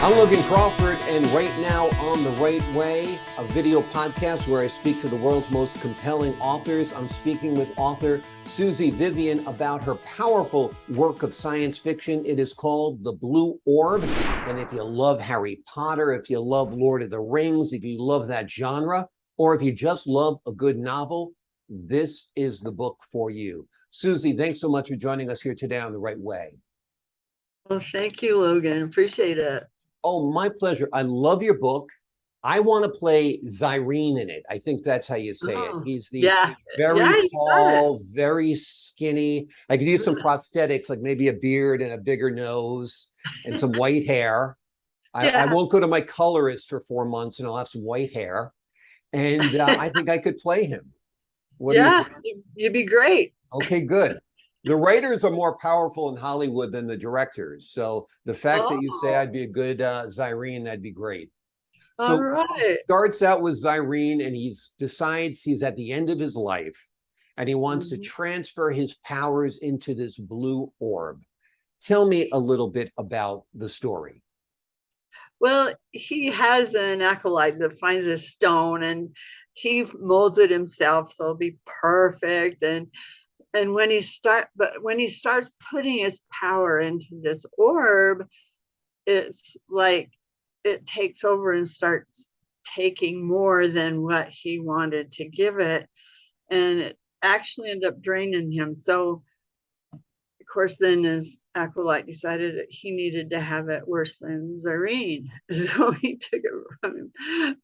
I'm Logan Crawford, and right now on The Right Way, a video podcast where I speak to the world's most compelling authors. I'm speaking with author Suzy Vivian about her powerful work of science fiction. It is called The Blue Orb. And if you love Harry Potter, if you love Lord of the Rings, if you love that genre, or if you just love a good novel, this is the book for you. Suzy, thanks so much for joining us here today on The Right Way. Well, thank you, Logan. Appreciate it. Oh, my pleasure. I love your book. I want to play Zyrene in it. I think that's how you say it. Oh, He's the yeah. very Yeah, you got it. tall, very skinny. I could use some prosthetics, like maybe a beard and a bigger nose and some white hair. I Yeah. won't go to my colorist for 4 months and I'll have some white hair. And I think I could play him. What do you Yeah, think? you'd be great. Okay, good. The writers are more powerful in Hollywood than the directors. So the fact that you say Oh, I'd be a good Zyrene, that'd be great. all So right. starts out with Zyrene, and he decides he's at the end of his life and he wants to Mhm. transfer his powers into this blue orb. Tell me a little bit about the story. Well, he has an acolyte that finds a stone and he molds it himself so it'll be perfect. And when he starts putting his power into this orb, it's like it takes over and starts taking more than what he wanted to give it, and it actually ended up draining him. So of course then his acolyte decided that he needed to have it worse than Zareen. So he took it from him,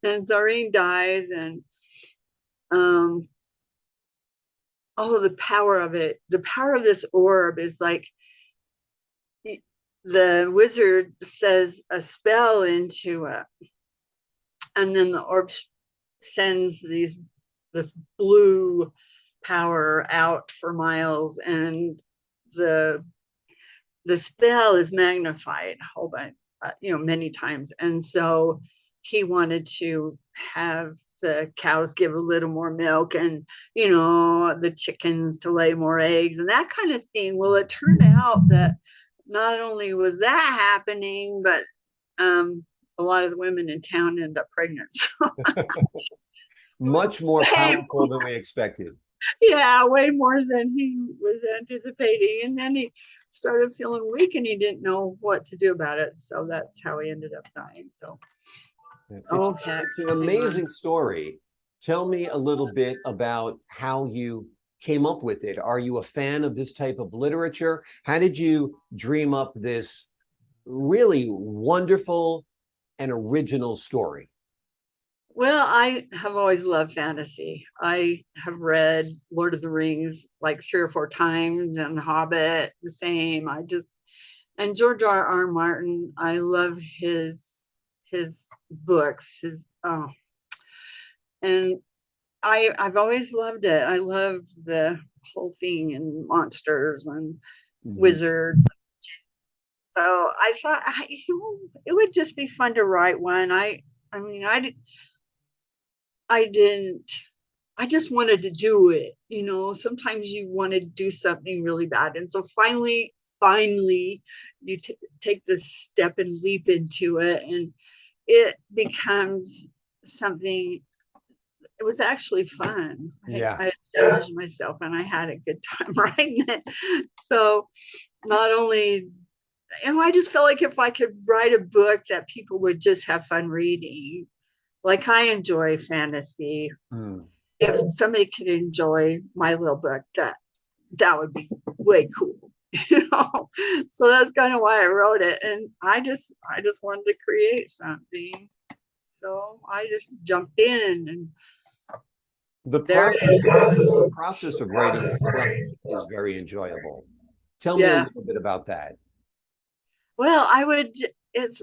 and Zareen dies. And um the power of it, the power of this orb is like, the wizard says a spell into it, and then the orb sends this blue power out for miles, and the the spell is magnified a whole bunch, many times. And so he wanted to have the cows give a little more milk, and the chickens to lay more eggs and that kind of thing. Well, it turned out that not only was that happening, but a lot of the women in town ended up pregnant. So Much more way powerful than we expected. yeah, way more than he was anticipating. And then he started feeling weak and he didn't know what to do about it. So that's how he ended up dying. So, It's oh, heck, it's an hang on. amazing story. Tell me a little bit about how you came up with it. Are you a fan of this type of literature? How did you dream up this really wonderful and original story? Well, I have always loved fantasy. I have read Lord of the Rings like 3 or 4 times, and The Hobbit the same. And George R. Martin, I love his books. And I've always loved it. I love the whole thing and monsters and Mhm. wizards. So I thought, it would just be fun to write one. I mean, I didn't. I just wanted to do it. Sometimes you want to do something really bad, and so finally, you take this step and leap into it, and it becomes something. It was actually fun. Yeah. I challenged myself and I had a good time writing it. So not only, I just felt like if I could write a book that people would just have fun reading, like I enjoy fantasy. Mm. If somebody could enjoy my little book, that would be way cool. you know so that's kind of why I wrote it, and I just wanted to create something, so I just jumped in, and The there it process the is. process of writing itself is very enjoyable. Tell me a Yeah. little bit about that. Well, it's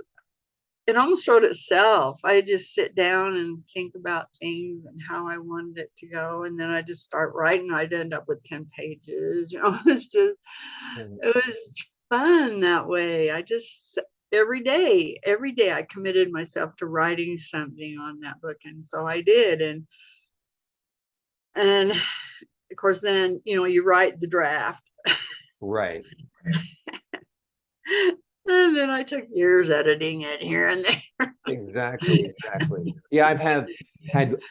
it almost wrote itself. I just sit down and think about things and how I wanted it to go, and then I just start writing. I'd end up with 10 pages. Mm. It was fun that way. Every day I committed myself to writing something on that book, and so I did. And of course, then you write the draft. Right. And then I took years editing it here and there. Exactly, exactly. Yeah, I've had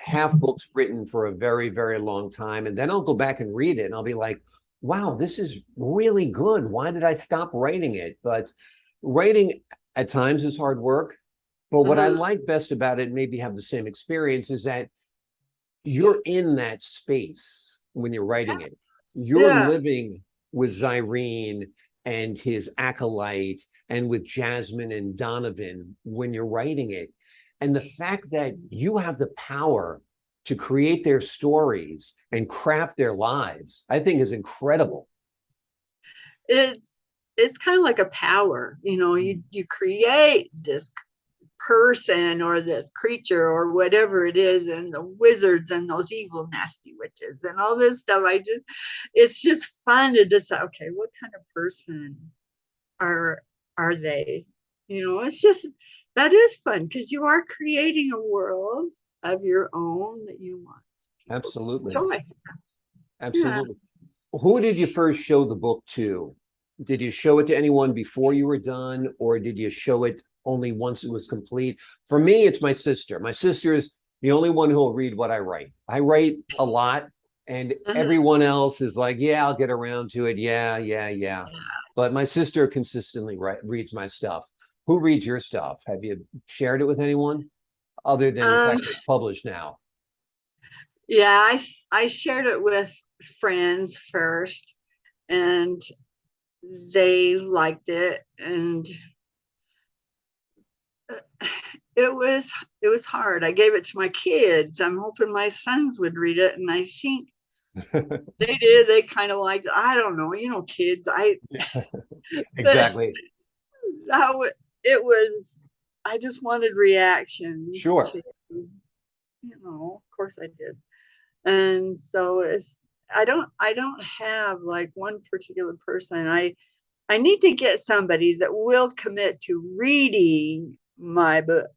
half books written for a very, very long time, and then I'll go back and read it, and I'll be like, "Wow, this is really good. Why did I stop writing it?" But writing at times is hard work. But what I Uh, like best about it, maybe have the same experience, is that you're in that space when you're writing it. You're yeah, living with Zyrene and his acolyte and with Jasmine and Donovan when you're writing it. And the fact that you have the power to create their stories and craft their lives, I think is incredible. it's it's kind of like a power, you create this person or this creature or whatever it is, and the wizards and those evil nasty witches and all this stuff. It's just fun to decide, okay, what kind of person are are they? It's just, that is fun because you are creating a world of your own that you want people to Absolutely. enjoy. Yeah. Absolutely. Who did you first show the book to? Did you show it to anyone before you were done, or did you show it only once it was complete? For me, it's my sister. My sister is the only one who will read what I write. I write a lot, and everyone else is like, yeah, I'll get around to it. Yeah, yeah, yeah. But my sister consistently reads my stuff. Who reads your stuff? Have you shared it with anyone other than the um fact that it's published now? yeah, I shared it with friends first, and they liked it, and it was hard. I gave it to my kids. I'm hoping my sons would read it, and I think they did. They kind of liked it. I don't know, kids. I but Exactly. how it was. I just wanted reactions Sure. to, of course I did. And so I don't have like one particular person. I need to get somebody that will commit to reading my book.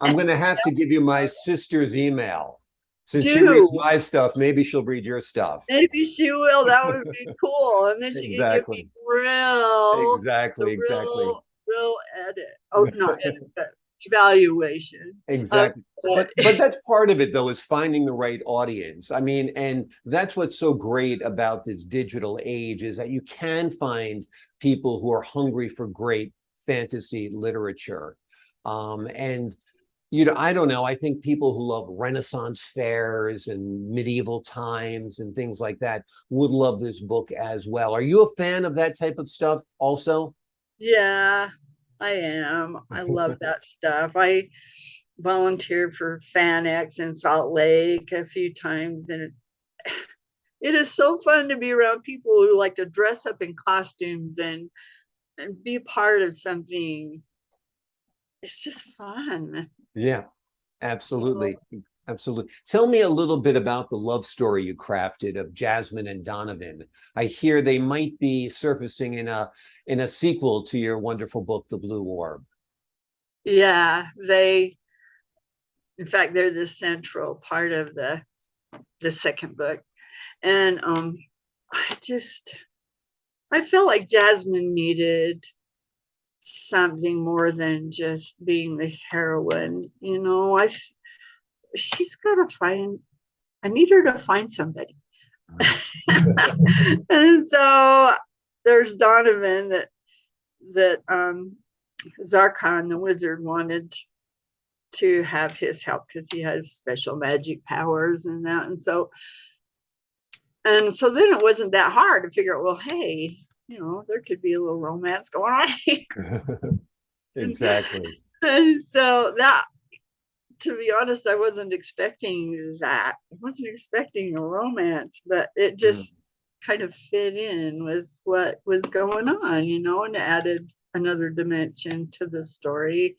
I'm going to have to give you my sister's email. Since she reads Do my stuff, maybe she'll read your stuff. maybe she will. That would be cool. And then she can give me Exactly. the Exactly. Exactly. real edit. Oh, not edit, but evaluation of Exactly. what. But that's part of it though, is finding the right audience. I mean, and that's what's so great about this digital age is that you can find people who are hungry for great fantasy literature. And I don't know. I think people who love Renaissance fairs and medieval times and things like that would love this book as well. Are you a fan of that type of stuff also? Yeah, I am. I love that stuff. I volunteered for FanX in Salt Lake a few times, and it is so fun to be around people who like to dress up in costumes and be part of something. It's just fun. Yeah, absolutely. Absolutely. Tell me a little bit about the love story you crafted of Jasmine and Donovan. I hear they might be surfacing in a sequel to your wonderful book, The Blue Orb. Yeah, in fact, they're the central part of the second book. And I just, I felt like Jasmine needed something more than just being the heroine. She's got to find, I need her to find somebody. And so there's Donovan that Zarkon, the wizard, wanted to have his help because he has special magic powers and that. And so then it wasn't that hard to figure out, well, hey, there could be a little romance going on here. Exactly. And so that, to be honest, I wasn't expecting that. I wasn't expecting a romance, but it Mm. just kind of fit in with what was going on, and added another dimension to the story.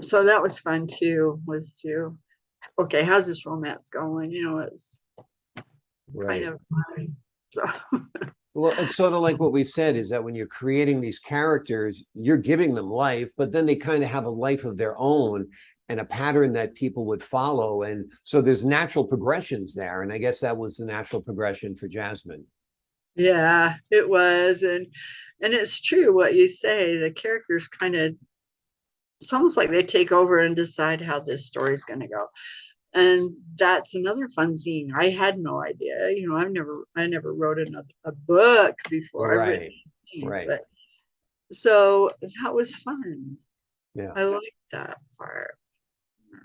So that was fun too, was to, okay, how's this romance going? It's kind Right. of fun. So Well, it's sort of like what we said is that when you're creating these characters, you're giving them life, but then they kind of have a life of their own and a pattern that people would follow. And so there's natural progressions there. And I guess that was the natural progression for Jasmine. yeah, it was. And it's true what you say. The characters kind of, it's almost like they take over and decide how this story is going to go. And that's another fun thing. I had no idea. You know, I never wrote a book before. I've written Right. things, Right. but so that was fun. Yeah. I like that part.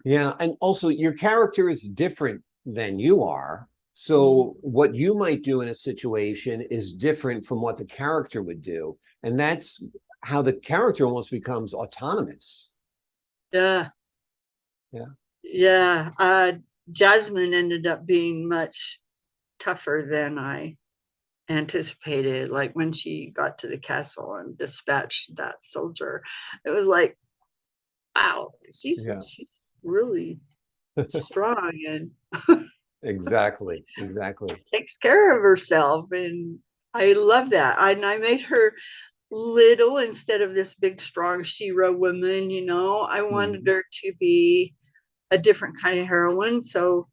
Yeah. And also, your character is different than you are. Mhm. So, what you might do in a situation is different from what the character would do. And that's how the character almost becomes autonomous. Yeah, Yeah. yeah. Jasmine ended up being much tougher than I anticipated. Like when she got to the castle and dispatched that soldier, it was like, wow, Yeah. she's really strong and Exactly. Exactly. takes care of herself. And I love that. And I made her little instead of this big, strong Shira woman, you know. I wanted Mhm. her to be a different kind of heroine. So,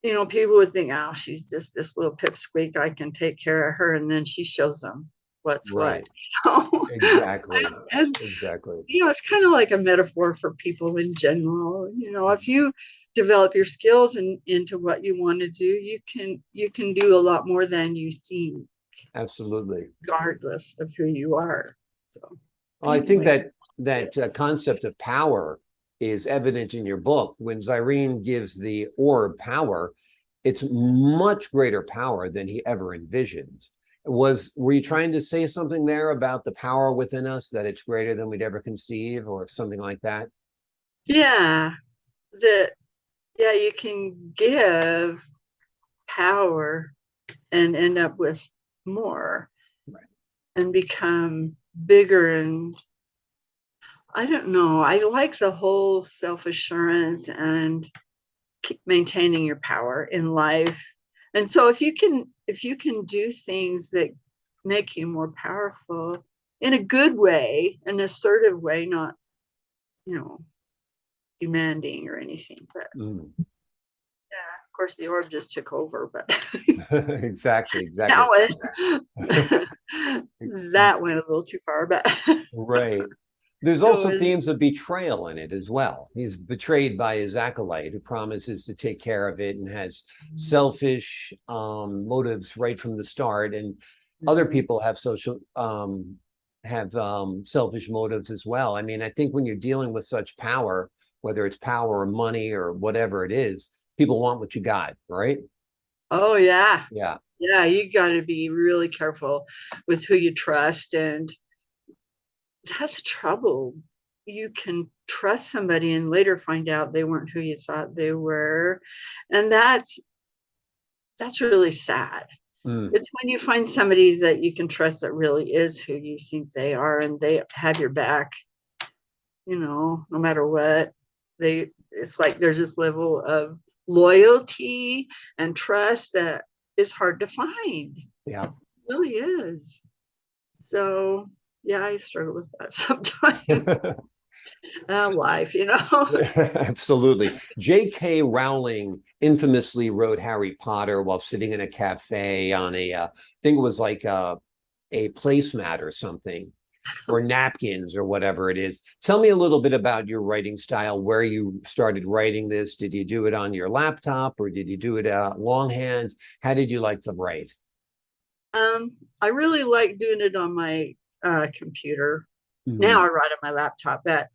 you know, people would think, oh, she's just this little pipsqueak. I can take care of her. And then she shows them what's what. Right. Exactly. And Exactly. you know, it's kind of like a metaphor for people in general. You know, if you develop your skills and into what you want to do, you can do a lot more than you think, Absolutely. regardless of who you are. So Well, I think anyway, that concept of power is evident in your book. When Zyrene gives the orb power, it's much greater power than he ever envisioned. Were you trying to say something there about the power within us, that it's greater than we'd ever conceive, or something like that? yeah, that yeah, you can give power and end up with more Right. and become bigger. And I don't know, I like the whole self-assurance and keep maintaining your power in life. And so if you can do things that make you more powerful in a good way, an assertive way, not, you know, demanding or anything. But Mm. yeah, of course the orb just took over, but Exactly, that exactly. was that went a little too far, but Right. There's it also was themes of betrayal in it as well. He's betrayed by his acolyte who promises to take care of it and has selfish motives right from the start. And other people have selfish motives as well. I mean, I think when you're dealing with such power, whether it's power or money or whatever it is, people want what you got, right? oh yeah. Yeah. Yeah, you got to be really careful with who you trust. And that's trouble. You can trust somebody and later find out they weren't who you thought they were. And that's really sad. Mm, It's when you find somebody that you can trust that really is who you think they are and they have your back, you know, no matter what. It's like there's this level of loyalty and trust that is hard to find. yeah. It really is. So yeah, I struggle with that sometimes. Life, you know. Absolutely. J.K. Rowling infamously wrote Harry Potter while sitting in a cafe on I think it was like a placemat or something, or napkins or whatever it is. Tell me a little bit about your writing style, where you started writing this. Did you do it on your laptop or did you do it longhand? How did you like to write? I really like doing it on my computer. Now Mhm. I write on my laptop, but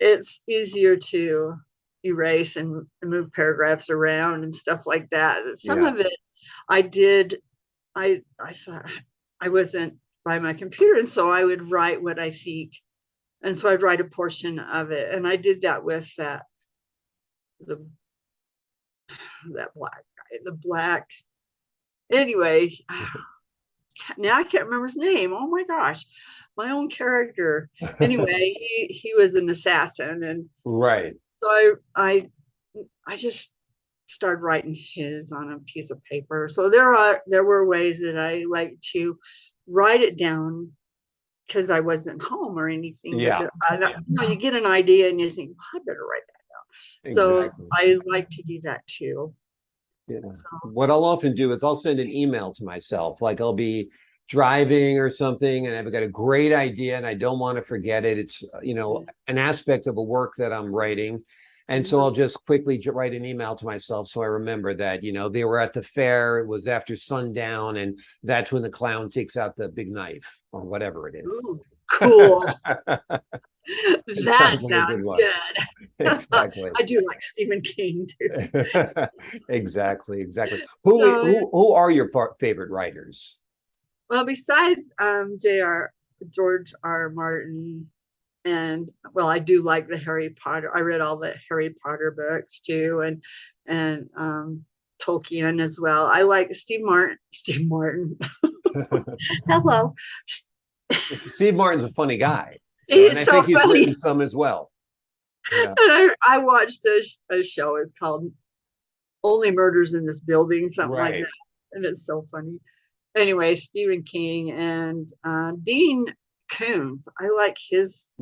it's easier to erase and move paragraphs around and stuff like that. Some Yeah. of it I did, I saw I wasn't by my computer, and so I would write what I seek. And so I'd write a portion of it. And I did that with the that black guy, the black anyway, now I can't remember his name. Oh my gosh, my own character. Anyway, he was an assassin, and Right. so I just started writing his on a piece of paper. So there were ways that I like to write it down because I wasn't home or anything. But Yeah, you know, you get an idea and you think, well, I better write that. So exactly. I like to do that too. Yeah. So What I'll often do is I'll send an email to myself. Like I'll be driving or something, and I've got a great idea and I don't want to forget it. It's, an aspect of a work that I'm writing. And so I'll just quickly write an email to myself so I remember that, they were at the fair, it was after sundown, and that's when the clown takes out the big knife or whatever it is. Ooh, cool. It That sounds like a sounds good one. good. Exactly. I do like Stephen King too. Exactly. So, Who are your favorite writers? well, besides J.R. George R. Martin, and well, I do like the Harry Potter. I read all the Harry Potter books too, and Tolkien as well. I like Steve Martin. Steve Martin. Hello. Steve Martin's a funny guy. So, and He's I so think he's funny. written some as well. Yeah. And I watched a show. It's called Only Murders in This Building, something like Right. that, and it's so funny. Anyway, Stephen King and Dean Koontz. I like his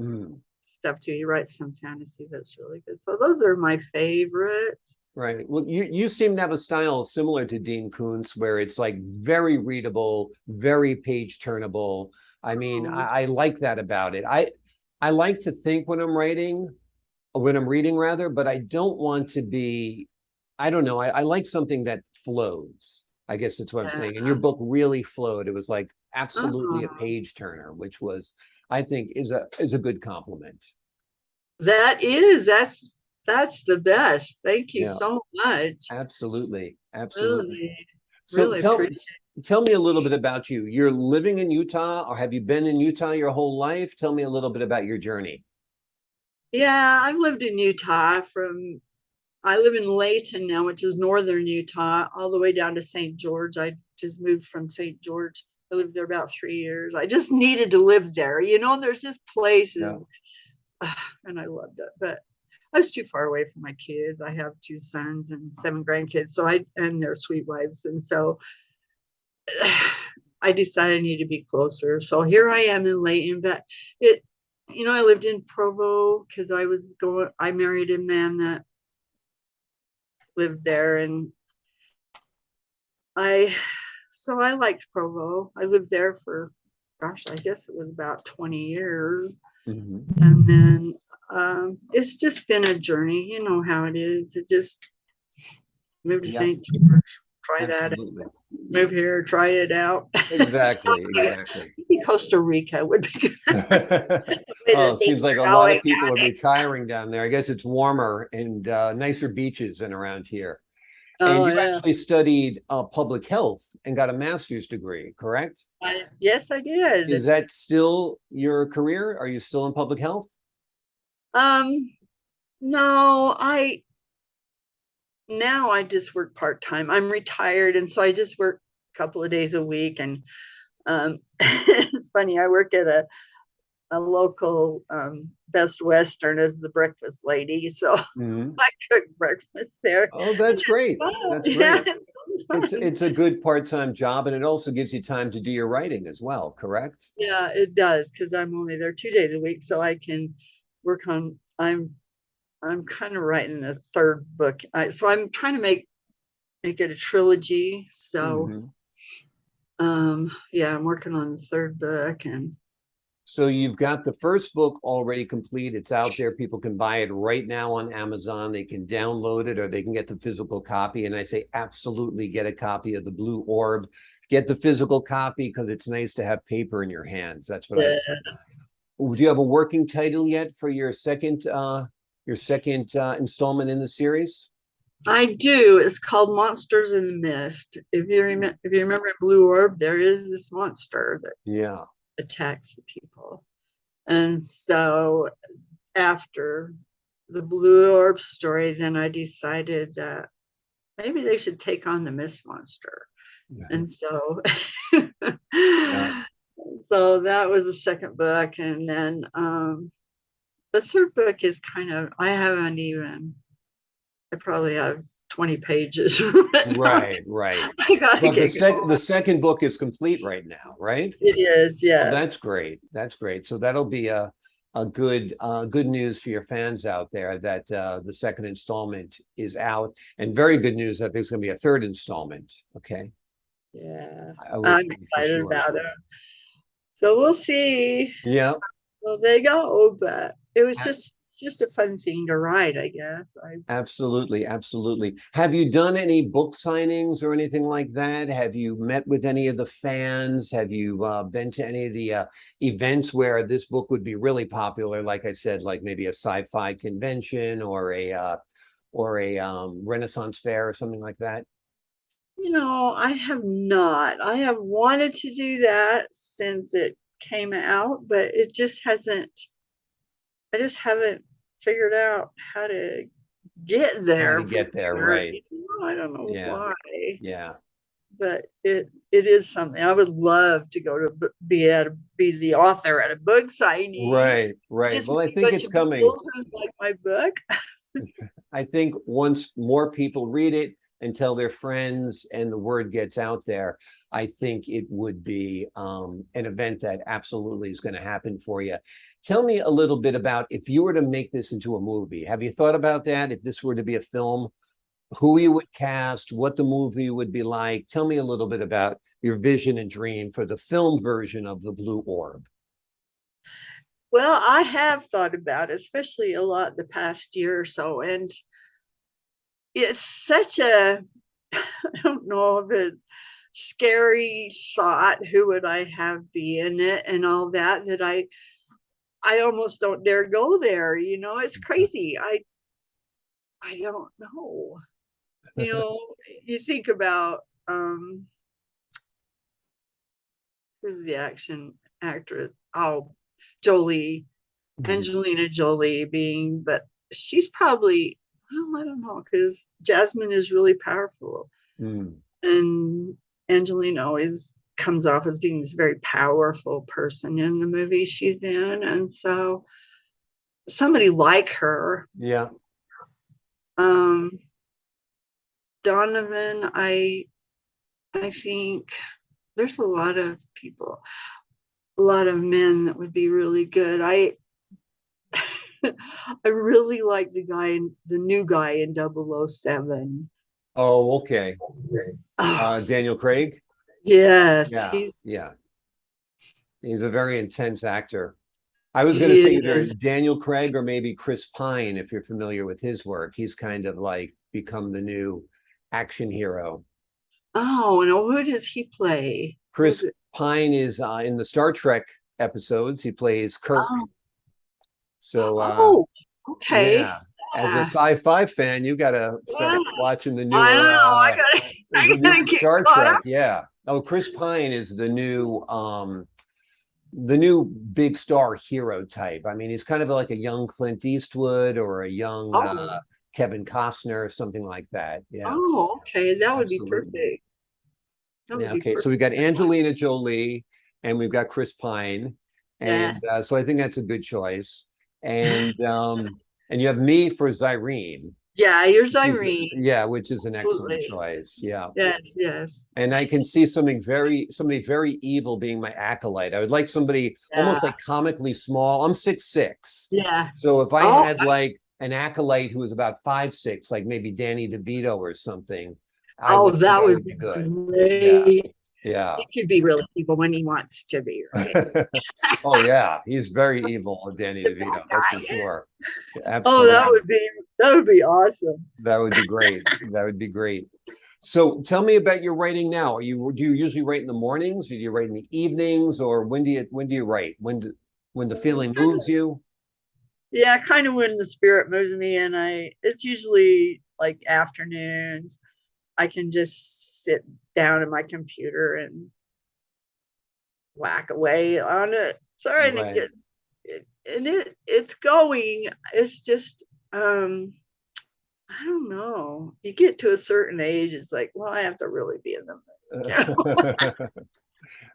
stuff too. He writes some fantasy that's really good. So those are my favorites. Right. Well, you seem to have a style similar to Dean Koontz, where it's like very readable, very page turnable. I mean, Oh, I like that about it. I like to think when I'm writing, or when I'm reading rather, but I don't want to be, I don't know. I like something that flows. I guess that's what I'm yeah. saying. And your book really flowed. It was like absolutely a Oh, page turner, which was, I think, is a good compliment. that's the best. Thank you Yeah, so much. absolutely, absolutely. Really, So really appreciate tell me a little bit about you. You're living in Utah, or have you been in Utah your whole life? Tell me a little bit about your journey. it. Yeah, I've lived in Utah from I live in Layton now, which is northern Utah, all the way down to St. George. I just moved from St. George. I lived there about 3 years. I just needed to live there. There's this place, Yeah. and I loved it. But I was too far away from my kids. I have 2 sons and 7 grandkids, and their sweet wives, and so I decided I need to be closer. So here I am in Layton, but it, I lived in Provo because I married a man that lived there, and I so I liked Provo. I lived there for, gosh, I guess it was about 20 years. Mhm. And then it's just been a journey. You know how it is. It just moved to Yeah, St. George, try that absolutely. out. Move here, try it out. Exactly, exactly. Maybe Costa Rica would be good. Way to Oh, it see seems like a we're lot going of people down are it. retiring down there. I guess it's warmer and nicer beaches than around here. And Oh, you yeah. actually studied public health and got a master's degree, correct? Yes, I Is did. that still your career? Are you still in public health? Um, no, now I just work part-time. I'm retired, and so I just work a couple of days a week. And it's funny, I work at a local Best Western as the breakfast lady. So Mhm. I cook breakfast there. Oh, And that's it's great. fun. That's Yeah, great. it's It's fun. it's a good part-time job, and it also gives you time to do your writing as well, correct? Yeah, it does because I'm only there 2 days a week, so I can work on. I'm kind of writing the third book, so I'm trying to make it a trilogy. So Hmm. yeah, I'm working on the third book, and So you've got the first book already complete. It's out there. People can buy it right now on Amazon. They can download it or they can get the physical copy. And I say absolutely get a copy of the Blue Orb. Get the physical copy because it's nice to have paper in your hands. That's what I uh, like. Do you have a working title yet for your second installment in the series? I do. It's called Monsters in the Mist. If you remember in Blue Orb, there is this monster that Yeah. attacks the people. And so after the Blue Orb story, then I decided that maybe they should take on the Mist monster. Yeah. And so Yeah. so that was the second book. And then the third book is I probably have 20 pages written on Right, it. right. I gotta But get the going. second book is complete right now, right? It is, Oh, yes. that's great. That's great. So that'll be a good news for your fans out there that the second installment is out, and very good news that there's going to be a third installment. Okay. Yeah, I would I'm think for excited sure. about it. So we'll see. Yeah. Well, they go, but it was just a fun thing to write, I guess. Absolutely, absolutely. Have you done any book signings or anything like that? Have you met with any of the fans? Have you been to any of the events where this book would be really popular? Like I said, like maybe a sci-fi convention or a Renaissance fair or something like that? I have not. I have wanted to do that since it came out, but I just haven't figured out how to get How to there from get there, here. right? I don't know Yeah, why, yeah. but it is something I would love to go to be the author at a book signing. Right, right. Just Well, I meet a think bunch it's of coming. people who like my book. I think once more people read it and tell their friends and the word gets out there, I think it would be an event that absolutely is going to happen for you. Tell me a little bit about if you were to make this into a movie. Have you thought about that? If this were to be a film, who you would cast, what the movie would be like? Tell me a little bit about your vision and dream for the film version of The Blue Orb. Well, I have thought about it, especially a lot the past year or so, and it's such a I don't know if it's scary thought. Who would I have be in it and all that? That I almost don't dare go there. It's crazy. I don't know. You know, you think about who's the action actress? Oh, Jolie, Angelina Jolie being, but she's probably, well, I don't know, because Jasmine is really powerful. Mm, And Angelina always comes off as being this very powerful person in the movie she's in. And so somebody like her, yeah. um, Donovan, I think there's a lot of people, a lot of men that would be really good. I really like the new guy in 007. Oh, okay. Oh, Daniel Craig. yes, Yeah, yeah. He's a very intense actor. I was going to he say either is. Daniel Craig or maybe Chris Pine, if you're familiar with his work. He's kind of like become the new action hero. Oh, and who does he play? Who's Chris it? Pine is in the Star Trek episodes. He plays Kirk. Oh, So, oh, okay. yeah, as a Yeah, sci-fi fan, you got to yeah. start watching I know. the I gotta newer get Star caught Trek. up. Yeah. Oh, Chris Pine is the new big star hero type. I mean, he's kind of like a young Clint Eastwood or a young Oh, Kevin Costner, something like that. Yeah, oh, okay. That would be absolutely. perfect. That would Yeah, be okay. So we perfect. got Angelina Jolie and we've got Chris Pine. Yeah. And so I think that's a good choice. And you have me for Zyrene, Yeah, here's which is Irene. yeah, which is an excellent Absolutely. choice. Yeah. Yes, yes. And I can see somebody very evil being my acolyte. I would like somebody Yeah, almost like comically small. I'm 6'6". yeah. So if I Oh, had like an acolyte who was about 5'6", like maybe Danny DeVito or something, I oh, would think that that would would be be good. Yeah, great. yeah. He could be really evil when he wants to be, right? Oh yeah, he's very evil, Danny The bad DeVito. That's for guy. sure. Oh, Absolutely. that would be awesome. That would be great. That would be great. So tell me about your writing now. Do you usually write in the mornings? Or do you write in the evenings? Or when do you write? When the feeling Kind moves of, you? yeah, kind of when the spirit moves me, and it's usually like afternoons. I can just sit down at my computer and whack away on it, trying to Right. get it, and it's going. It's just I don't know. You get to a certain age, it's like, well, I have to really be in the mood.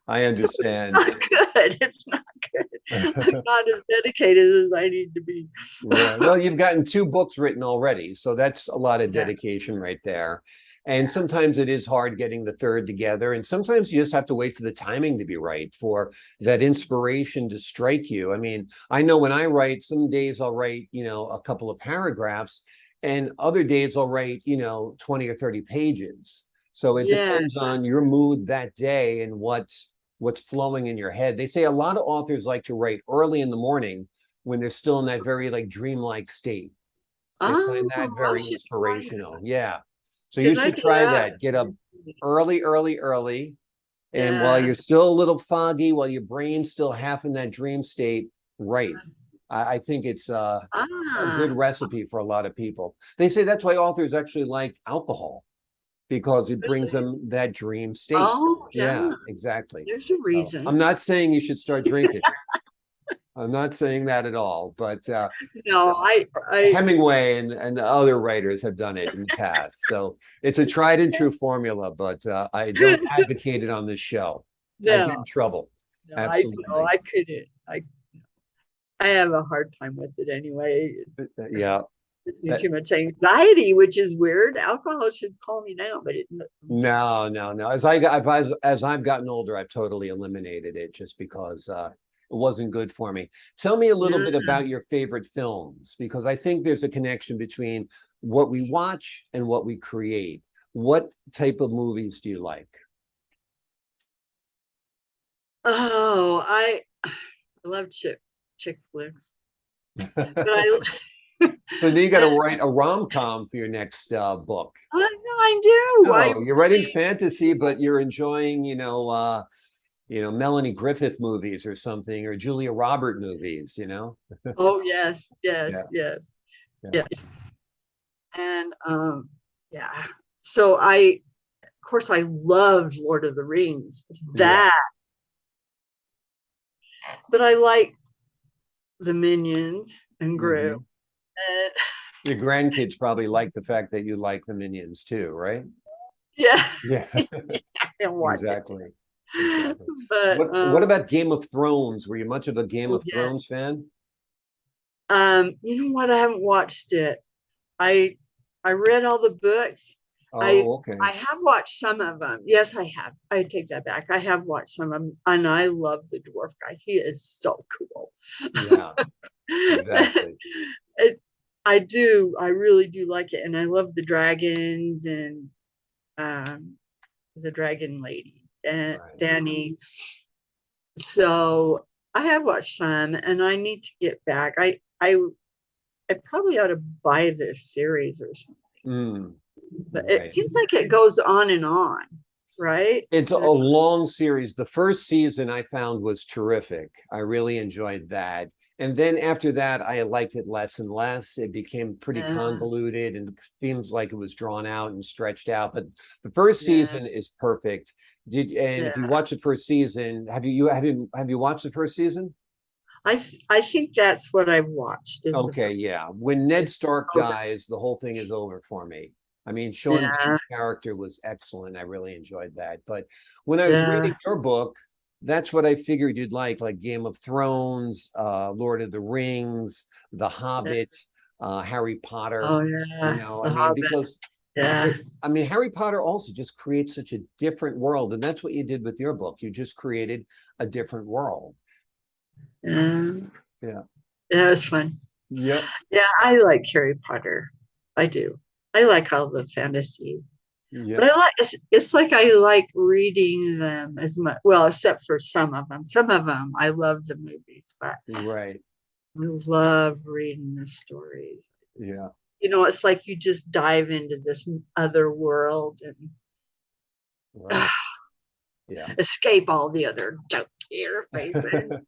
I It's understand. not good. It's not good. I'm not as dedicated as I need to be. Right. Well, you've gotten two books written already, so that's a lot of Yeah, dedication right there. And yeah, sometimes it is hard getting the third together, and sometimes you just have to wait for the timing to be right for that inspiration to strike you. I mean, I know when I write, some days I'll write, a couple of paragraphs, and other days I'll write, 20 or 30 pages. So it Yeah. depends on your mood that day and what's flowing in your head. They say a lot of authors like to write early in the morning when they're still in that very like dreamlike state. They find Oh, that I very should try that inspirational. Yeah. So you because I should do try that. that. Get up early, early, early. And while Yeah. you're still a little foggy, while your brain's still half in that dream state, right. I think it's a good Ah. recipe for a lot of people. They say that's why authors actually like alcohol because it brings Really? them that dream state. Oh, Yeah, yeah. exactly. There's a So I'm reason. not saying you should start drinking. I'm not saying that at all, but No, I, Hemingway and other writers have done it in the past. So it's a tried and true formula, but I don't advocate it on this show. I'd get no, in trouble. no, no, Absolutely. I couldn't. I have a hard time with it anyway. Yeah. Gives me too much anxiety, which is weird. Alcohol should calm me down, but it. No, no, no. As I've gotten older, I've totally eliminated it just because it wasn't good for me. Tell me a little Yeah. bit about your favorite films, because I think there's a connection between what we watch and what we create. What type of movies do you like? Oh, I love chick flicks, but I. So now you got to write a rom-com for your next book. I do. I Oh, you're writing really. fantasy, but you're enjoying, Melanie Griffith movies or something, or Julia Robert movies, you know? Oh yes, Yeah, yes, yes, yeah, yes, and yeah. So of course, I loved Lord of the Rings. yeah. That, but I like the Minions and Gru. Hmm. Your grandkids probably like the fact that you like the Minions too, right? Yeah, Yeah, and watch it. exactly. Exactly. But What about Game of Thrones? Were you much of a Game oh of Thrones yes. fan? You know what? I haven't watched it. I I read all the books. I Oh, okay. I have watched some of them. Yes, I have. I take that back. I have watched some of them, and I love the dwarf guy. He is so cool. Yeah, exactly. it, I do. I really do like it, and I love the dragons and um, the dragon lady, Right. Danny. So I have watched some, and I need to get back. I probably ought to buy this series or something. Mm, But it right. seems like it goes on, right? It's a long series. The first season I found was terrific. I really enjoyed that. And then after that, I liked it less and less. It became pretty Yeah, convoluted and seems like it was drawn out and stretched out. But the first yeah, season is perfect. And if you yeah. watch the first season, have you watched the first season? I think that's what I've watched is the Okay, first. yeah. When Ned It's Stark so good. dies, the whole thing is over for me. I mean, Sean Yeah, Bean's character was excellent. I really enjoyed that. But when I was yeah, reading your book, that's what I figured you'd like Game of Thrones, Lord of the Rings, The yeah. Hobbit, Harry Potter. Oh You yeah, know, I The mean, Hobbit. because Yeah, I mean, Harry Potter also just creates such a different world, and that's what you did with your book. You just created a different world. yeah, Yeah. yeah. It's fun. Yep. Yeah, I like Harry Potter. I do. I like all the fantasy, but Yep. I like it's like I like reading them as much. Well, except for some of them. Some of them I love the movies, but Right. I love reading the stories. Yeah. It's like you just dive into this other world and Right. Yeah. escape all the other junk you're facing.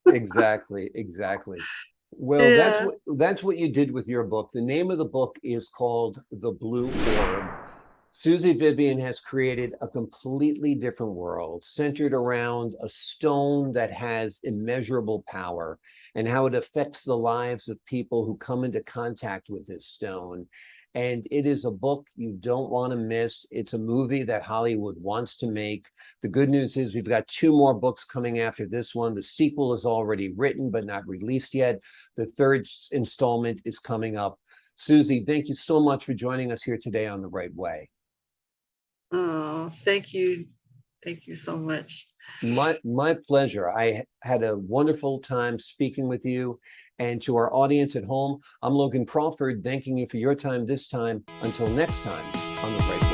Exactly, exactly. Well, Yeah. that's what you did with your book. The name of the book is called The Blue Orb. Suzy Vivian has created a completely different world centered around a stone that has immeasurable power and how it affects the lives of people who come into contact with this stone. And it is a book you don't want to miss. It's a movie that Hollywood wants to make. The good news is we've got two more books coming after this one. The sequel is already written, but not released yet. The third installment is coming up. Suzy, thank you so much for joining us here today on The Right Way. Oh, thank you. Thank you so much. My pleasure. I had a wonderful time speaking with you. And to our audience at home, I'm Logan Crawford, thanking you for your time this time. Until next time on The Right Way.